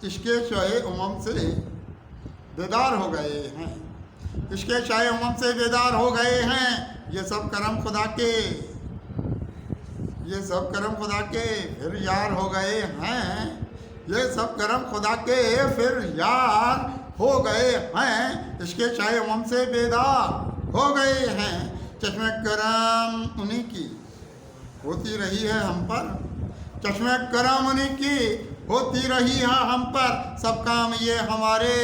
इसके शाये उमम से बेदार हो गए हैं, इसके शाये उमम से बेदार हो गए हैं। ये सब करम खुदा के, ये सब करम खुदा के फिर यार हो गए हैं, ये सब करम खुदा के फिर यार हो गए हैं। इसके शाये उमम से बेदार हो गए हैं। चश्मे करम उन्हीं की होती रही है हम पर, चश्मे करम उन्हीं की होती रही है हम पर। सब काम ये हमारे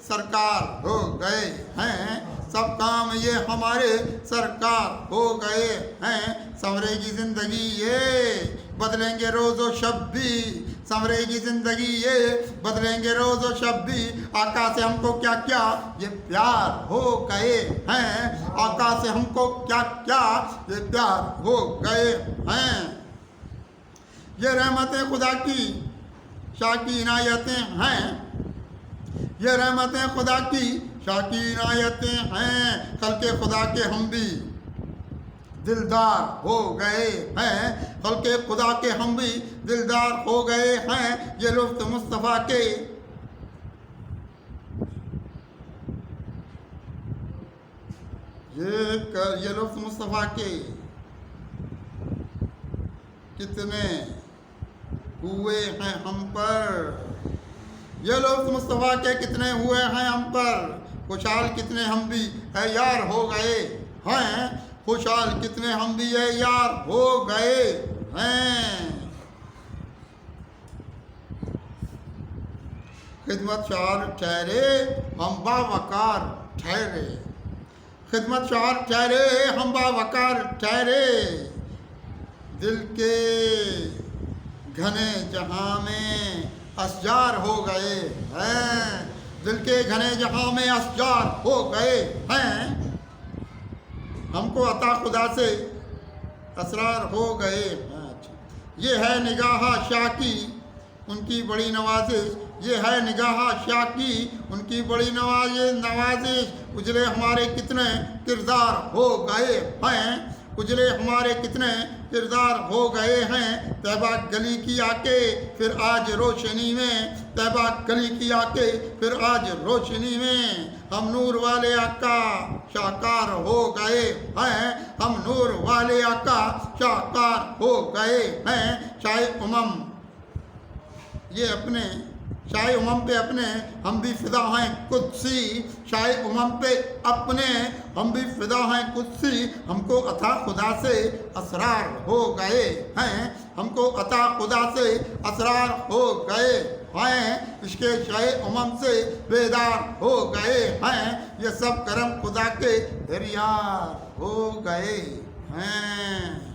सरकार हो गए हैं, सब काम ये हमारे सरकार हो गए हैं। संवरेगी ज़िंदगी ये बदलेंगे रोज़ो शब भी, संवरेगी ज़िंदगी ये बदलेंगे रोज़ो शब भी। आका से हमको क्या क्या ये प्यार हो गए हैं, आका से हमको क्या क्या ये प्यार हो गए हैं। ये रहमतें खुदा की शाकी इनायतें हैं, ये रहमतें खुदा की शाकी इनायतें हैं। खल्के खुदा के हम भी दिलदार हो गए हैं, खल्के खुदा के हम भी दिलदार हो गए हैं। ये लुत्फ़ मुस्तफ़ा के, ये लुत्फ़ मुस्तफ़ा के कितने हुए हैं हम पर, ये लुत्फ़ मुस्तफ़ा के कितने हुए हैं हम पर। खुशहाल कितने हम भी है यार हो गए हैं, खुशहाल कितने हम भी है यार हो गए हैं। खिदमतशार ठहरे हम बावकार ठहरे, खिदमतशार ठहरे हम बावकार ठहरे। दिल के घने जहाँ में असजार हो गए हैं, दिल के घने जहाँ में असजार हो गए हैं। हमको अता खुदा से असरार हो गए हैं। ये है निगाह शाह की उनकी बड़ी नवाजिश, ये है निगाह शाह की उनकी बड़ी नवाजिश। उजले हमारे कितने किरदार हो गए हैं, उजले हमारे कितने किरदार हो गए हैं। तैबा गली की आके फिर आज रोशनी में, तैबा गली की आके फिर आज रोशनी में। हम नूर वाले आका शाकार हो गए हैं, हम नूर वाले आका शाकार हो गए हैं। शाये उमम ये अपने, शाये उमम पे अपने हम भी फिदा हैं कुदसी, शाये उमम पे अपने हम भी फिदा हैं कुदसी। हमको अता खुदा से असरार हो गए हैं, हमको अता खुदा से असरार हो गए हैं। इसके शाये उमम से बेदार हो गए हैं। ये सब करम खुदा के दरिया हो गए हैं।